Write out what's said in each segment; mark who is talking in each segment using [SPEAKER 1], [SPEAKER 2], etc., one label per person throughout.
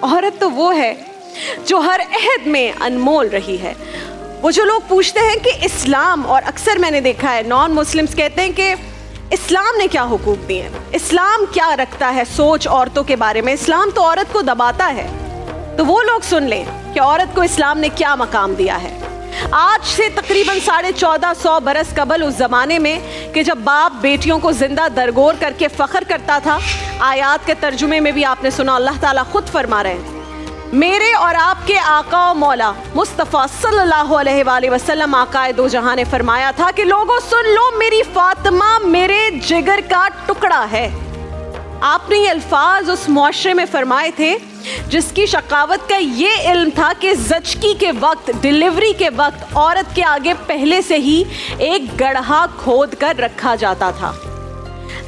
[SPEAKER 1] عورت تو وہ ہے جو ہر عہد میں انمول رہی ہے. وہ جو لوگ پوچھتے ہیں کہ اسلام، اور اکثر میں نے دیکھا ہے نان مسلمز کہتے ہیں کہ اسلام نے کیا حقوق دیے ہیں، اسلام کیا رکھتا ہے سوچ عورتوں کے بارے میں، اسلام تو عورت کو دباتا ہے. تو وہ لوگ سن لیں کہ عورت کو اسلام نے کیا مقام دیا ہے. آج سے تقریباً 1450 برس قبل اس زمانے میں کہ جب باپ بیٹیوں کو زندہ درگور کر کے فخر کرتا تھا، آیات کے ترجمے میں بھی آپ نے سنا اللہ تعالیٰ خود فرما رہے ہیں، میرے اور آپ کے آقا و مولا مصطفیٰ صلی اللہ علیہ وآلہ وسلم آقائے دو جہاں نے فرمایا تھا کہ لوگوں سن لو، میری فاطمہ میرے جگر کا ٹکڑا ہے. آپ نے یہ الفاظ اس معاشرے میں فرمائے تھے جس کی شقاوت کا یہ علم تھا کہ زچگی کے وقت، ڈیلیوری کے وقت عورت کے آگے پہلے سے ہی ایک گڑھا کھود کر رکھا جاتا تھا.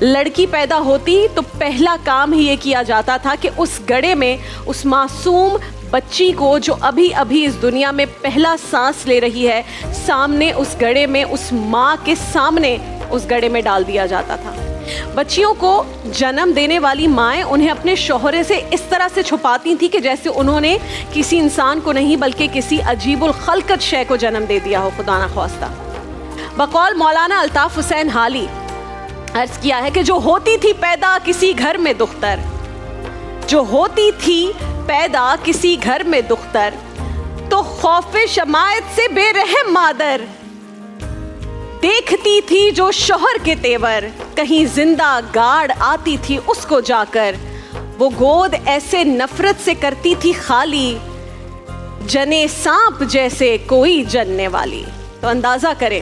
[SPEAKER 1] لڑکی پیدا ہوتی تو پہلا کام ہی یہ کیا جاتا تھا کہ اس گڑھے میں اس معصوم بچی کو جو ابھی ابھی اس دنیا میں پہلا سانس لے رہی ہے، سامنے اس گڑھے میں، اس ماں کے سامنے اس گڑھے میں ڈال دیا جاتا تھا. بچیوں کو جنم دینے والی مائیں انہیں اپنے شوہرے سے اس طرح سے چھپاتی تھیں کہ جیسے انہوں نے کسی انسان کو نہیں بلکہ کسی عجیب الخلقت شے کو جنم دے دیا ہو، خدا نخواستہ. بقول مولانا الطاف حسین حالی عرض کیا ہے کہ جو ہوتی تھی پیدا کسی گھر میں دختر، جو ہوتی تھی پیدا کسی گھر میں دختر، تو خوف شمائت سے بے رحم مادر دیکھتی تھی جو شوہر کے تیور، کہیں زندہ گاڑ آتی تھی اس کو جا کر، وہ گود ایسے نفرت سے کرتی تھی خالی، جنے سانپ جیسے کوئی جننے والی. تو اندازہ کریں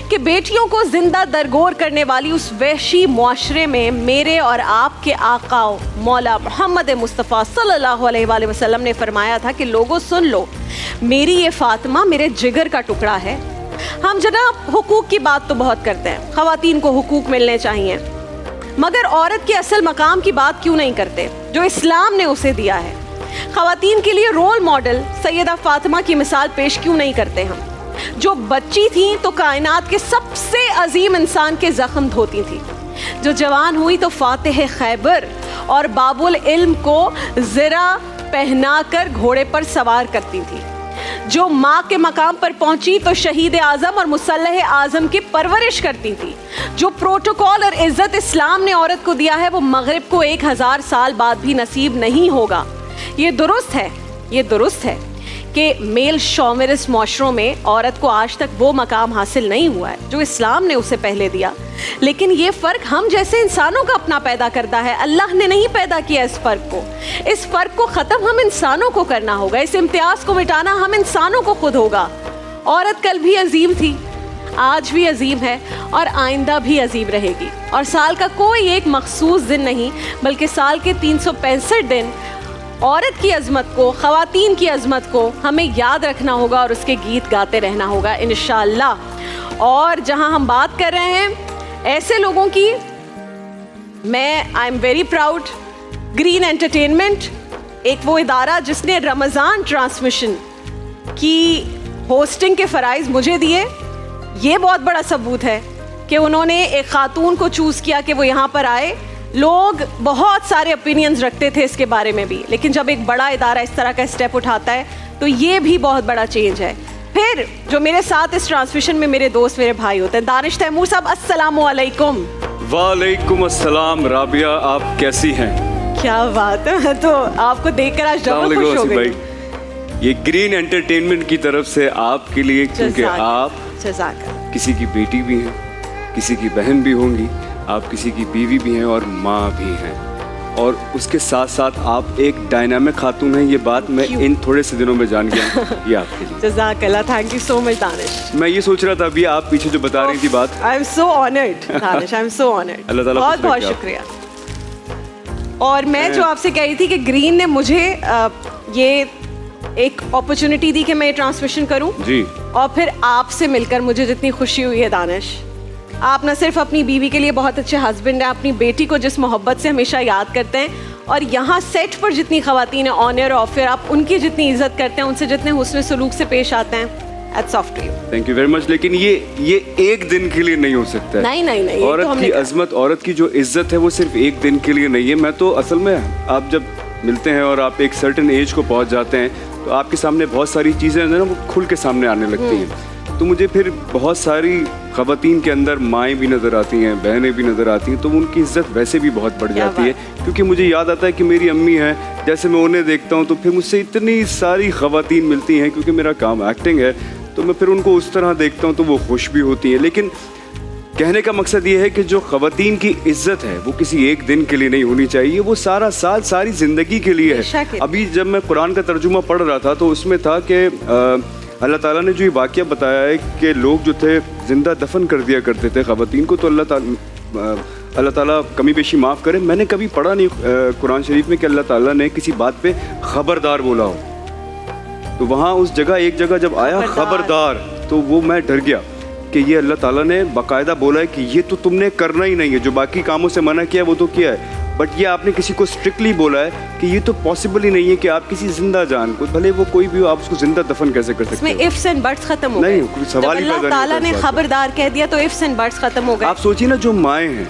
[SPEAKER 1] کہ بیٹیوں کو زندہ درگور کرنے والی اس وحشی معاشرے میں میرے اور آپ کے آقا مولا محمد مصطفیٰ صلی اللہ علیہ وآلہ وسلم نے فرمایا تھا کہ لوگوں سن لو، میری یہ فاطمہ میرے جگر کا ٹکڑا ہے. ہم جناب حقوق کی بات تو بہت کرتے ہیں، خواتین کو حقوق ملنے چاہیے، مگر عورت کے اصل مقام کی بات کیوں نہیں کرتے جو اسلام نے اسے دیا ہے. خواتین کے لیے رول ماڈل سیدہ فاطمہ کی مثال پیش کیوں نہیں کرتے ہم، جو بچی تھیں تو کائنات کے سب سے عظیم انسان کے زخم دھوتی تھی، جو جوان ہوئی تو فاتح خیبر اور باب العلم کو زرہ پہنا کر گھوڑے پر سوار کرتی تھی، جو ماں کے مقام پر پہنچی تو شہید اعظم اور مسلح اعظم کی پرورش کرتی تھی. جو پروٹوکول اور عزت اسلام نے عورت کو دیا ہے وہ مغرب کو 1000 سال بعد بھی نصیب نہیں ہوگا. یہ درست ہے کہ میل شومرس معاشروں میں عورت کو آج تک وہ مقام حاصل نہیں ہوا ہے جو اسلام نے اسے پہلے دیا، لیکن یہ فرق ہم جیسے انسانوں کا اپنا پیدا کرتا ہے. اللہ نے نہیں پیدا کیا اس فرق کو ختم ہم انسانوں کو کرنا ہوگا، اس امتیاز کو مٹانا ہم انسانوں کو خود ہوگا. عورت کل بھی عظیم تھی، آج بھی عظیم ہے اور آئندہ بھی عظیم رہے گی. اور سال کا کوئی ایک مخصوص دن نہیں بلکہ سال کے 365 دن عورت کی عظمت کو، خواتین کی عظمت کو ہمیں یاد رکھنا ہوگا اور اس کے گیت گاتے رہنا ہوگا انشاءاللہ. اور جہاں ہم بات کر رہے ہیں ایسے لوگوں کی، میں I am very proud, green entertainment ایک وہ ادارہ جس نے رمضان ٹرانسمیشن کی ہوسٹنگ کے فرائض مجھے دیے، یہ بہت بڑا ثبوت ہے کہ انہوں نے ایک خاتون کو چوز کیا کہ وہ یہاں پر آئے. لوگ بہت سارے اوپینینز رکھتے تھے اس کے بارے میں بھی، لیکن جب ایک بڑا ادارہ اس طرح کا اسٹیپ اٹھاتا ہے تو یہ بھی بہت بڑا چینج ہے. پھر جو میرے ساتھ اس ٹرانسمیشن میں میرے دوست، میرے بھائی ہوتے ہیں، دانش تیمور صاحب السلام علیکم.
[SPEAKER 2] وعلیکم السلام. رابعہ آپ کیسی ہیں؟
[SPEAKER 1] کیا بات ہے، میں تو آپ کو دیکھ کر آج ڈبل خوش ہو گئی.
[SPEAKER 2] یہ گرین انٹرٹینمنٹ کی طرف سے آپ کے لیے، کیونکہ آپ کسی کی بیٹی بھی ہیں، کسی کی بہن بھی ہوں گی، آپ کسی کی بیوی بھی ہیں اور ماں بھی ہیں، اور اس کے ساتھ ساتھ آپ ایک ڈائنامک خاتون ہیں. یہ بات میں ان تھوڑے سے دنوں میں جان گیا. یہ آپ کے لیے
[SPEAKER 1] جزاک اللہ، تھینک یو سو مچ دانش.
[SPEAKER 2] میں یہ سوچ رہا تھا ابھی آپ پیچھے جو بتا رہی تھی بات،
[SPEAKER 1] I am so honoured Danish, I am so honoured.
[SPEAKER 2] اللہ تعالیٰ
[SPEAKER 1] بہت بہت شکریہ. اور میں جو آپ سے کہہ رہی تھی کہ گرین نے مجھے یہ ایک اپرچونٹی دی کہ میں یہ ٹرانسمیشن کروں جی، اور پھر آپ سے مل کر مجھے جتنی خوشی ہوئی ہے دانش. آپ نہ صرف اپنی بیوی کے لیے بہت اچھے ہسبینڈ ہیں، اپنی بیٹی کو جس محبت سے ہمیشہ یاد کرتے ہیں، اور یہاں سیٹ پر جتنی خواتین ہیں آن ایئر آف ایئر آپ ان کی جتنی عزت کرتے ہیں، ان سے جتنے حسن سلوک سے پیش آتے ہیں. Hats off to you.
[SPEAKER 2] Thank you very much. لیکن یہ ایک دن کے لیے نہیں ہو سکتا ہے.
[SPEAKER 1] نہیں.
[SPEAKER 2] عورت کی عظمت، عورت کی جو عزت ہے وہ صرف ایک دن کے لیے نہیں ہے. میں تو اصل میں آپ جب ملتے ہیں اور آپ ایک سرٹن ایج کو پہنچ جاتے ہیں تو آپ کے سامنے بہت ساری چیزیں نا وہ کھل کے سامنے آنے لگتی ہیں. تو مجھے پھر بہت ساری خواتین کے اندر مائیں بھی نظر آتی ہیں, بہنیں بھی نظر آتی ہیں, تو ان کی عزت ویسے بھی بہت بڑھ جاتی ہے. کیونکہ مجھے یاد آتا ہے کہ میری امی ہیں, جیسے میں انہیں دیکھتا ہوں تو پھر مجھ سے اتنی ساری خواتین ملتی ہیں, کیونکہ میرا کام ایکٹنگ ہے تو میں پھر ان کو اس طرح دیکھتا ہوں تو وہ خوش بھی ہوتی ہیں. لیکن کہنے کا مقصد یہ ہے کہ جو خواتین کی عزت ہے وہ کسی ایک دن کے لیے نہیں ہونی چاہیے, وہ سارا سال ساری زندگی کے لیے ہے. ابھی جب میں قرآن کا ترجمہ پڑھ رہا تھا تو اس میں تھا کہ اللہ تعالیٰ نے جو یہ واقعہ بتایا ہے کہ لوگ جو تھے زندہ دفن کر دیا کرتے تھے خواتین کو, تو اللہ تعالیٰ کمی بیشی معاف کرے, میں نے کبھی پڑھا نہیں قرآن شریف میں کہ اللہ تعالیٰ نے کسی بات پہ خبردار بولا ہو. تو وہاں اس جگہ ایک جگہ جب آیا خبردار تو وہ میں ڈر گیا کہ یہ اللہ تعالیٰ نے باقاعدہ بولا ہے کہ یہ تو تم نے کرنا ہی نہیں ہے, جو باقی کاموں سے منع کیا وہ تو کیا ہے, بٹ یہ آپ نے کسی کو اسٹرکٹلی بولا ہے کہ یہ تو پاسبل ہی نہیں ہے کہ آپ کسی زندہ جان کو, بھلے وہ کوئی بھی ہو, آپ اس کو زندہ دفن کیسے کر سکتے ہیں؟
[SPEAKER 1] اس میں ifs and buts ختم ہو گئے.
[SPEAKER 2] نہیں, کوئی سوال ہی پیدا نہیں.
[SPEAKER 1] اللہ تعالیٰ نے خبردار کہہ دیا تو ifs and buts ختم ہو گئے.
[SPEAKER 2] آپ سوچیے نا, جو مائیں ہیں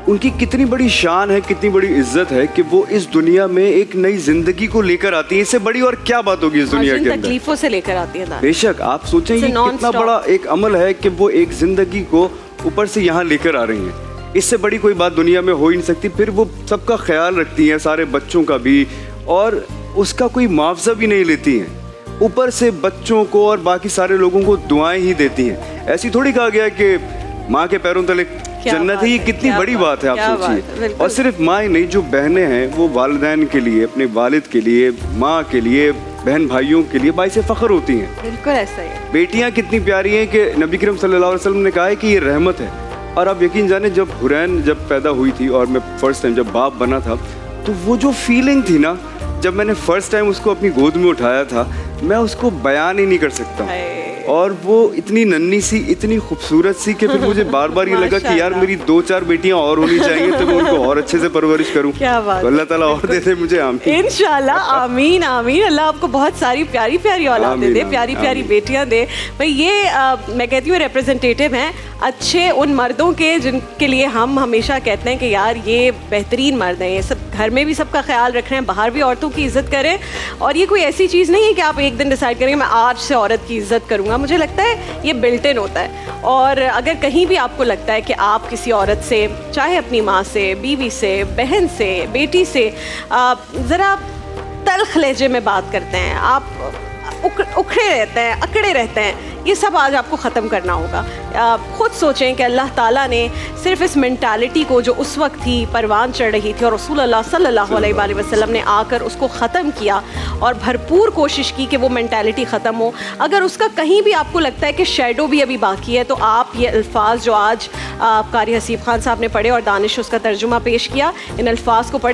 [SPEAKER 2] ان کی کتنی بڑی شان ہے, کتنی بڑی عزت ہے کہ وہ اس دنیا میں ایک نئی زندگی کو لے کر آتی ہیں. اس سے بڑی اور کیا بات ہوگی اس دنیا کے اندر؟
[SPEAKER 1] تکلیفوں سے لے کر آتی ہے.
[SPEAKER 2] بے شک آپ سوچیں یہ کتنا بڑا ایک عمل ہے کہ وہ ایک زندگی کو اوپر سے یہاں لے کر آ رہی ہیں. اس سے بڑی کوئی بات دنیا میں ہو ہی نہیں سکتی. پھر وہ سب کا خیال رکھتی ہیں, سارے بچوں کا بھی, اور اس کا کوئی معاوضہ بھی نہیں لیتی ہیں. اوپر سے بچوں کو اور باقی سارے لوگوں کو دعائیں ہی دیتی ہیں. ایسی تھوڑی کہا گیا کہ ماں کے پیروں تلے جنت ہے, یہ کتنی بڑی بات ہے آپ سوچیے. اور صرف ماں ہی نہیں, جو بہنیں ہیں وہ والدین کے لیے, اپنے والد کے لیے, ماں کے لیے, بہن بھائیوں کے لیے باعث فخر ہوتی ہیں.
[SPEAKER 1] بالکل ایسا ہی.
[SPEAKER 2] بیٹیاں کتنی پیاری ہیں کہ نبی کریم صلی اللہ علیہ وسلم نے کہا ہے کہ یہ رحمت ہے. اور آپ یقین جانیں, جب حرین جب پیدا ہوئی تھی اور میں فرسٹ ٹائم جب باپ بنا تھا, تو وہ جو فیلنگ تھی نا, جب میں نے فرسٹ ٹائم اس کو اپنی گود میں اٹھایا تھا, میں اس کو بیان ہی نہیں کر سکتا. اور وہ اتنی ننھی سی, اتنی خوبصورت سی کہ پھر مجھے بار بار یہ لگا کہ یار میری 2-4 بیٹیاں اور ہونی چاہیے تو میں ان کو اور اچھے سے پرورش کروں. تو اللہ تعالیٰ اور دے دے مجھے, آمین
[SPEAKER 1] انشاءاللہ. آمین آمین. اللہ آپ کو بہت ساری پیاری پیاری اولادیں دے, پیاری پیاری بیٹیاں دے. بھائی یہ میں کہتی ہوں ریپرزنٹیٹیو ہیں اچھے ان مردوں کے جن کے لیے ہم ہمیشہ کہتے ہیں کہ یار یہ بہترین مرد ہیں, یہ سب گھر میں بھی سب کا خیال رکھ رہے ہیں, باہر بھی عورتوں کی عزت کریں. اور یہ کوئی ایسی چیز نہیں ہے کہ آپ ایک دن ڈیسائیڈ کریں گے میں آج سے عورت کی عزت کروں گا. مجھے لگتا ہے یہ بلٹ ان ہوتا ہے. اور اگر کہیں بھی آپ کو لگتا ہے کہ آپ کسی عورت سے, چاہے اپنی ماں سے, بیوی سے, بہن سے, بیٹی سے ذرا تلخ لہجے میں بات کرتے ہیں, آپ اکھڑے رہتے ہیں, اکڑے رہتے ہیں, یہ سب آج آپ کو ختم کرنا ہوگا. خود سوچیں کہ اللہ تعالیٰ نے صرف اس مینٹالٹی کو جو اس وقت تھی پروان چڑھ رہی تھی, اور رسول اللہ صلی اللہ علیہ وآلہ وسلم نے آ کر اس کو ختم کیا اور بھرپور کوشش کی کہ وہ مینٹالٹی ختم ہو. اگر اس کا کہیں بھی آپ کو لگتا ہے کہ شیڈو بھی ابھی باقی ہے, تو آپ یہ الفاظ جو آج قاری حسیب خان صاحب نے پڑھے اور دانش اس کا ترجمہ پیش کیا, ان الفاظ کو پڑھیں